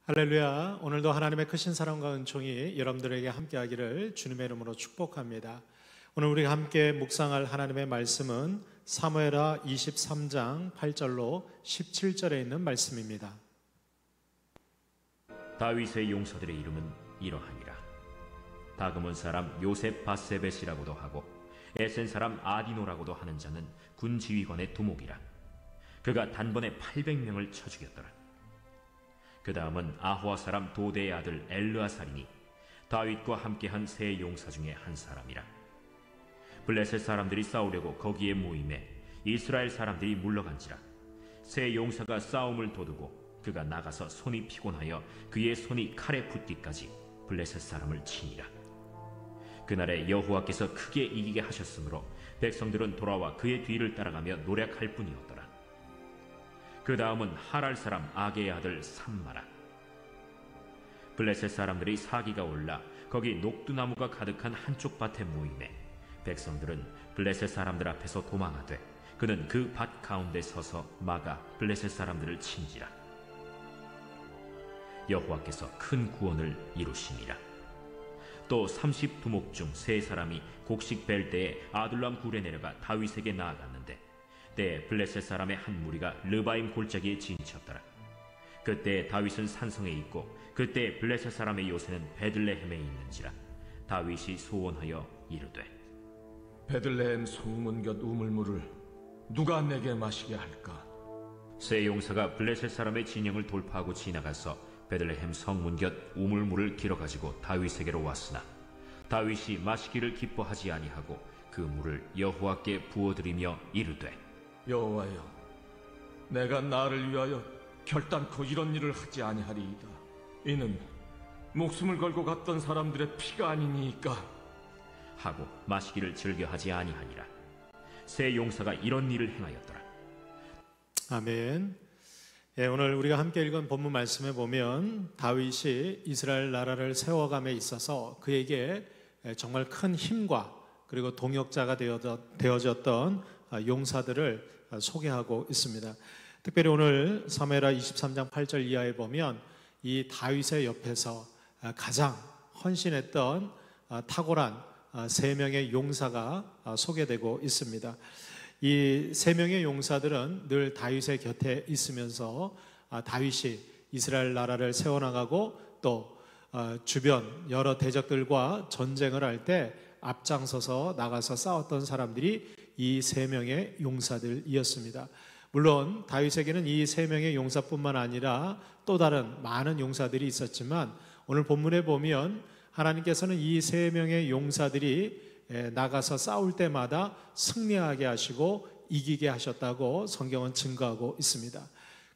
할렐루야. 오늘도 하나님의 크신 사랑과 은총이 여러분들에게 함께하기를 주님의 이름으로 축복합니다. 오늘 우리가 함께 묵상할 하나님의 말씀은 사무엘하 23장 8절로 17절에 있는 말씀입니다. 다윗의 용사들의 이름은 이러하니라. 다그몬 사람 요셉 바세벳이라고도 하고 에센 사람 아디노라고도 하는 자는 군 지휘관의 두목이라. 그가 단번에 800명을 쳐 죽였더라. 그 다음은 아호아 사람 도대의 아들 엘르아살이니 다윗과 함께한 세 용사 중에 한 사람이라. 블레셋 사람들이 싸우려고 거기에 모임에 이스라엘 사람들이 물러간지라. 세 용사가 싸움을 도두고 그가 나가서 손이 피곤하여 그의 손이 칼에 붙기까지 블레셋 사람을 치니라. 그날에 여호와께서 크게 이기게 하셨으므로 백성들은 돌아와 그의 뒤를 따라가며 노략할 뿐이었더라. 그 다음은 하랄 사람 아게의 아들 삼마라. 블레셋 사람들이 사기가 올라 거기 녹두나무가 가득한 한쪽 밭에 모임에 백성들은 블레셋 사람들 앞에서 도망하되 그는 그 밭 가운데 서서 막아 블레셋 사람들을 친지라. 여호와께서 큰 구원을 이루시니라. 또 30두목 중 세 사람이 곡식 벨 때에 아둘람 굴에 내려가 다윗에게 나아갔는데 때에 블레셋 사람의 한 무리가 르바임 골짜기에 진쳤더라. 그때 다윗은 산성에 있고 그때 블레셋 사람의 요새는 베들레헴에 있는지라. 다윗이 소원하여 이르되 베들레헴 성문 곁 우물물을 누가 내게 마시게 할까? 세 용사가 블레셋 사람의 진영을 돌파하고 지나가서 베들레헴 성문 곁 우물물을 길어가지고 다윗에게로 왔으나 다윗이 마시기를 기뻐하지 아니하고 그 물을 여호와께 부어드리며 이르되 여호와여, 내가 나를 위하여 결단코 이런 일을 하지 아니하리이다. 이는 목숨을 걸고 갔던 사람들의 피가 아니니까 하고 마시기를 즐겨하지 아니하니라. 세 용사가 이런 일을 행하였더라. 아멘. 오늘 우리가 함께 읽은 본문 말씀에 보면 다윗이 이스라엘 나라를 세워감에 있어서 그에게 정말 큰 힘과 그리고 동역자가 되어졌던 용사들을 소개하고 있습니다. 특별히 오늘 사무엘하 23장 8절 이하에 보면 이 다윗의 옆에서 가장 헌신했던 탁월한 세 명의 용사가 소개되고 있습니다. 이 세 명의 용사들은 늘 다윗의 곁에 있으면서 다윗이 이스라엘 나라를 세워나가고 또 주변 여러 대적들과 전쟁을 할 때 앞장서서 나가서 싸웠던 사람들이 이 세 명의 용사들이었습니다. 물론 다윗에게는 이 세 명의 용사뿐만 아니라 또 다른 많은 용사들이 있었지만 오늘 본문에 보면 하나님께서는 이 세 명의 용사들이 나가서 싸울 때마다 승리하게 하시고 이기게 하셨다고 성경은 증거하고 있습니다.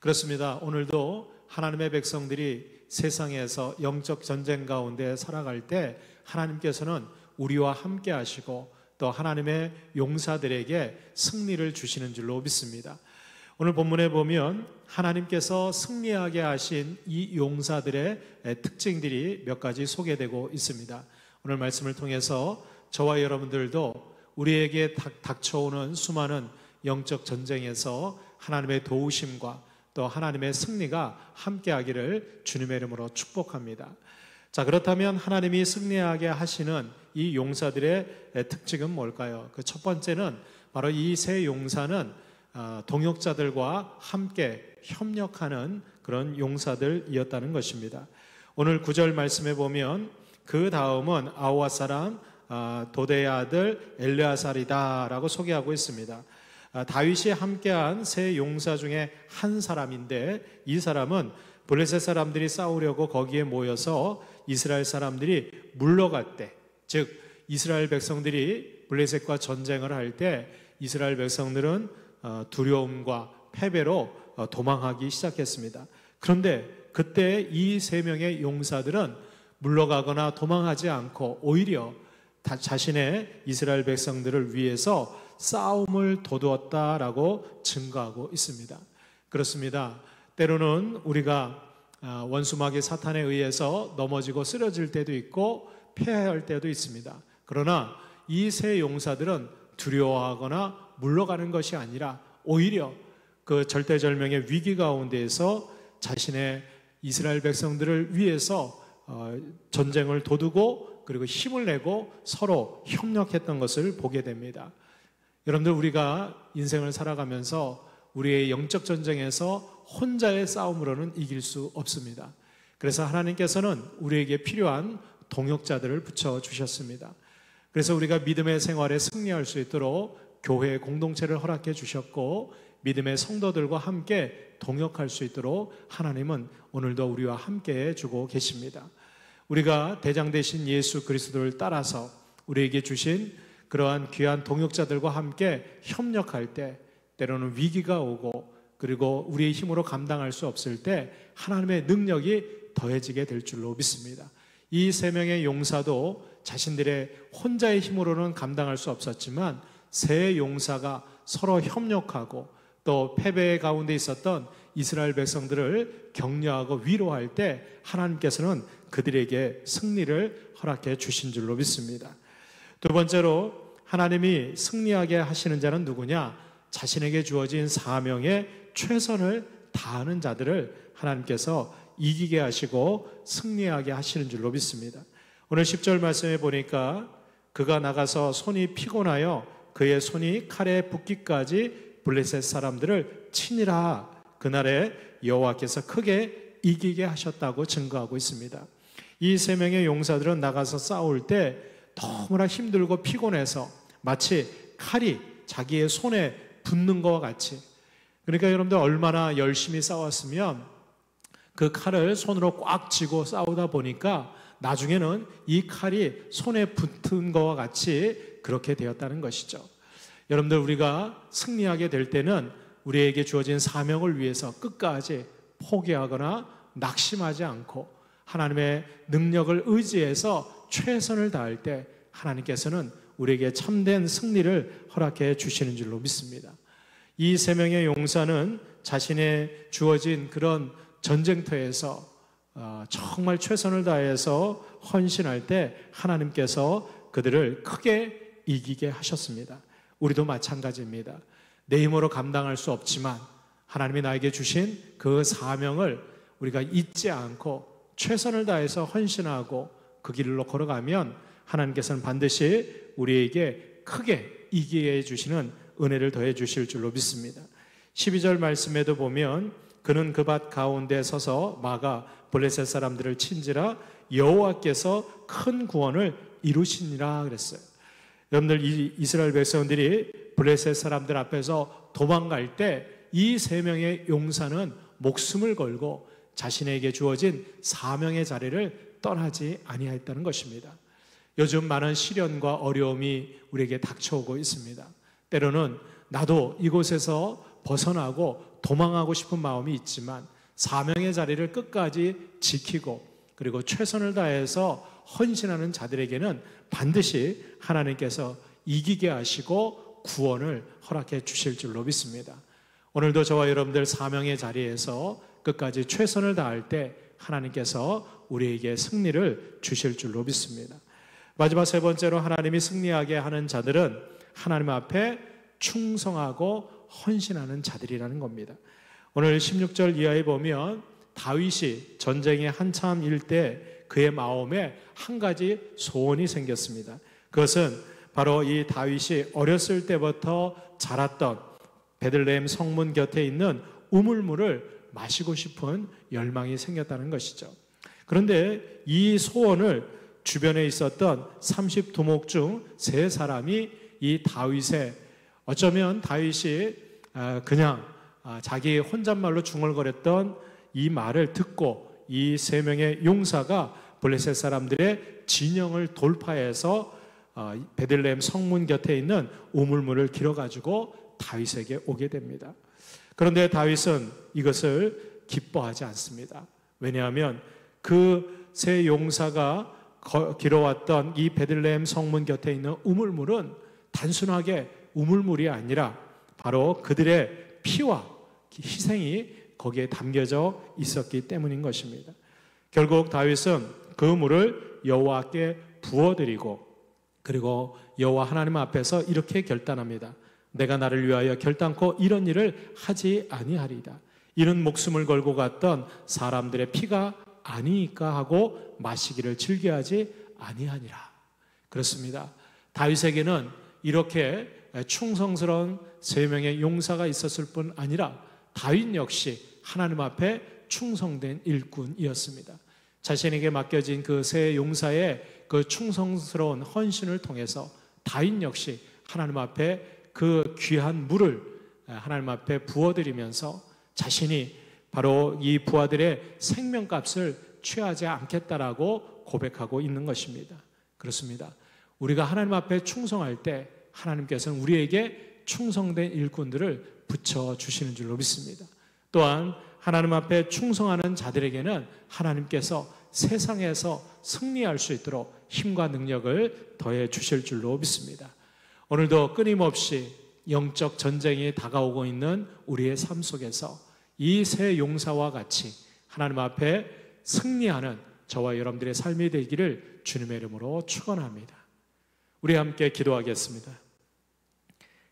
그렇습니다. 오늘도 하나님의 백성들이 세상에서 영적 전쟁 가운데 살아갈 때 하나님께서는 우리와 함께 하시고 또 하나님의 용사들에게 승리를 주시는 줄로 믿습니다. 오늘 본문에 보면 하나님께서 승리하게 하신 이 용사들의 특징들이 몇 가지 소개되고 있습니다. 오늘 말씀을 통해서 저와 여러분들도 우리에게 닥쳐오는 수많은 영적 전쟁에서 하나님의 도우심과 또 하나님의 승리가 함께하기를 주님의 이름으로 축복합니다. 자, 그렇다면 하나님이 승리하게 하시는 이 용사들의 특징은 뭘까요? 그 첫 번째는 바로 이 세 용사는 동역자들과 함께 협력하는 그런 용사들이었다는 것입니다. 오늘 9절 말씀에 보면 그 다음은 아호아 사람 도대의 아들 엘르아살이다 라고 소개하고 있습니다. 다윗이 함께한 세 용사 중에 한 사람인데 이 사람은 블레셋 사람들이 싸우려고 거기에 모여서 이스라엘 사람들이 물러갈 때, 즉 이스라엘 백성들이 블레셋과 전쟁을 할 때 이스라엘 백성들은 두려움과 패배로 도망하기 시작했습니다. 그런데 그때 이 세 명의 용사들은 물러가거나 도망하지 않고 오히려 자신의 이스라엘 백성들을 위해서 싸움을 도두었다라고 증거하고 있습니다. 그렇습니다. 때로는 우리가 원수마귀 사탄에 의해서 넘어지고 쓰러질 때도 있고 패할 때도 있습니다. 그러나 이 세 용사들은 두려워하거나 물러가는 것이 아니라 오히려 그 절대절명의 위기 가운데에서 자신의 이스라엘 백성들을 위해서 전쟁을 도두고 그리고 힘을 내고 서로 협력했던 것을 보게 됩니다. 여러분들, 우리가 인생을 살아가면서 우리의 영적 전쟁에서 혼자의 싸움으로는 이길 수 없습니다. 그래서 하나님께서는 우리에게 필요한 동역자들을 붙여주셨습니다. 그래서 우리가 믿음의 생활에 승리할 수 있도록 교회 공동체를 허락해 주셨고, 믿음의 성도들과 함께 동역할 수 있도록 하나님은 오늘도 우리와 함께 해주고 계십니다. 우리가 대장 되신 예수 그리스도를 따라서 우리에게 주신 그러한 귀한 동역자들과 함께 협력할 때, 때로는 위기가 오고 그리고 우리의 힘으로 감당할 수 없을 때 하나님의 능력이 더해지게 될 줄로 믿습니다. 이 세 명의 용사도 자신들의 혼자의 힘으로는 감당할 수 없었지만 세 용사가 서로 협력하고 또 패배 가운데 있었던 이스라엘 백성들을 격려하고 위로할 때 하나님께서는 그들에게 승리를 허락해 주신 줄로 믿습니다. 두 번째로, 하나님이 승리하게 하시는 자는 누구냐? 자신에게 주어진 사명에 최선을 다하는 자들을 하나님께서 이기게 하시고 승리하게 하시는 줄로 믿습니다. 오늘 10절 말씀에 보니까 그가 나가서 손이 피곤하여 그의 손이 칼에 붓기까지 블레셋 사람들을 치니라. 그날에 여호와께서 크게 이기게 하셨다고 증거하고 있습니다. 이 세 명의 용사들은 나가서 싸울 때 너무나 힘들고 피곤해서 마치 칼이 자기의 손에 붙는 것과 같이, 그러니까 여러분들 얼마나 열심히 싸웠으면 그 칼을 손으로 꽉 쥐고 싸우다 보니까 나중에는 이 칼이 손에 붙은 것과 같이 그렇게 되었다는 것이죠. 여러분들, 우리가 승리하게 될 때는 우리에게 주어진 사명을 위해서 끝까지 포기하거나 낙심하지 않고 하나님의 능력을 의지해서 최선을 다할 때 하나님께서는 우리에게 참된 승리를 허락해 주시는 줄로 믿습니다. 이 세 명의 용사는 자신의 주어진 그런 전쟁터에서 정말 최선을 다해서 헌신할 때 하나님께서 그들을 크게 이기게 하셨습니다. 우리도 마찬가지입니다. 내 힘으로 감당할 수 없지만 하나님이 나에게 주신 그 사명을 우리가 잊지 않고 최선을 다해서 헌신하고 그 길로 걸어가면 하나님께서는 반드시 우리에게 크게 이기게 해주시는 은혜를 더해 주실 줄로 믿습니다. 12절 말씀에도 보면 그는 그 밭 가운데 서서 막아 블레셋 사람들을 친지라 여호와께서 큰 구원을 이루시니라 그랬어요. 여러분들, 이 이스라엘 백성들이 블레셋 사람들 앞에서 도망갈 때 이 세 명의 용사는 목숨을 걸고 자신에게 주어진 사명의 자리를 떠나지 아니하였다는 것입니다. 요즘 많은 시련과 어려움이 우리에게 닥쳐오고 있습니다. 때로는 나도 이곳에서 벗어나고 도망하고 싶은 마음이 있지만 사명의 자리를 끝까지 지키고 그리고 최선을 다해서 헌신하는 자들에게는 반드시 하나님께서 이기게 하시고 구원을 허락해 주실 줄로 믿습니다. 오늘도 저와 여러분들 사명의 자리에서 끝까지 최선을 다할 때 하나님께서 우리에게 승리를 주실 줄로 믿습니다. 마지막 세 번째로, 하나님이 승리하게 하는 자들은 하나님 앞에 충성하고 헌신하는 자들이라는 겁니다. 오늘 16절 이하에 보면 다윗이 전쟁에 한참일 때 그의 마음에 한 가지 소원이 생겼습니다. 그것은 바로 이 다윗이 어렸을 때부터 자랐던 베들레헴 성문 곁에 있는 우물물을 마시고 싶은 열망이 생겼다는 것이죠. 그런데 이 소원을 주변에 있었던 30두목 중 3사람이 이 다윗의, 어쩌면 다윗이 그냥 자기 혼잣말로 중얼거렸던 이 말을 듣고 이 3명의 용사가 블레셋 사람들의 진영을 돌파해서 베들레헴 성문 곁에 있는 우물물을 길어가지고 다윗에게 오게 됩니다. 그런데 다윗은 이것을 기뻐하지 않습니다. 왜냐하면 그 세 용사가 길어왔던 이 베들레헴 성문 곁에 있는 우물물은 단순하게 우물물이 아니라 바로 그들의 피와 희생이 거기에 담겨져 있었기 때문인 것입니다. 결국 다윗은 그 물을 여호와께 부어드리고 그리고 여호와 하나님 앞에서 이렇게 결단합니다. 내가 나를 위하여 결단코 이런 일을 하지 아니하리이다. 이는 목숨을 걸고 갔던 사람들의 피가 아니니까 하고 마시기를 즐겨하지 아니하니라. 그렇습니다. 다윗에게는 이렇게 충성스러운 3명의 용사가 있었을 뿐 아니라 다윗 역시 하나님 앞에 충성된 일꾼이었습니다. 자신에게 맡겨진 그 3 용사의 그 충성스러운 헌신을 통해서 다윗 역시 하나님 앞에 그 귀한 물을 하나님 앞에 부어드리면서 자신이 바로 이 부하들의 생명값을 취하지 않겠다라고 고백하고 있는 것입니다. 그렇습니다. 우리가 하나님 앞에 충성할 때 하나님께서는 우리에게 충성된 일꾼들을 붙여주시는 줄로 믿습니다. 또한 하나님 앞에 충성하는 자들에게는 하나님께서 세상에서 승리할 수 있도록 힘과 능력을 더해 주실 줄로 믿습니다. 오늘도 끊임없이 영적 전쟁이 다가오고 있는 우리의 삶 속에서 이 3 용사와 같이 하나님 앞에 승리하는 저와 여러분들의 삶이 되기를 주님의 이름으로 축원합니다. 우리 함께 기도하겠습니다.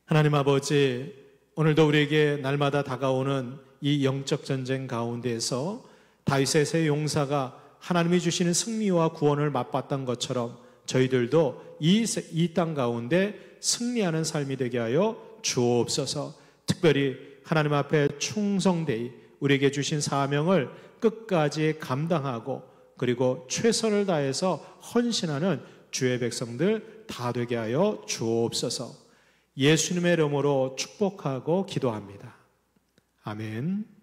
하나님 아버지, 오늘도 우리에게 날마다 다가오는 이 영적 전쟁 가운데에서 다윗의 3 용사가 하나님이 주시는 승리와 구원을 맛봤던 것처럼 저희들도 이 땅 가운데 승리하는 삶이 되게 하여 주옵소서. 특별히 하나님 앞에 충성되이 우리에게 주신 사명을 끝까지 감당하고 그리고 최선을 다해서 헌신하는 주의 백성들 다 되게 하여 주옵소서. 예수님의 이름으로 축복하고 기도합니다. 아멘.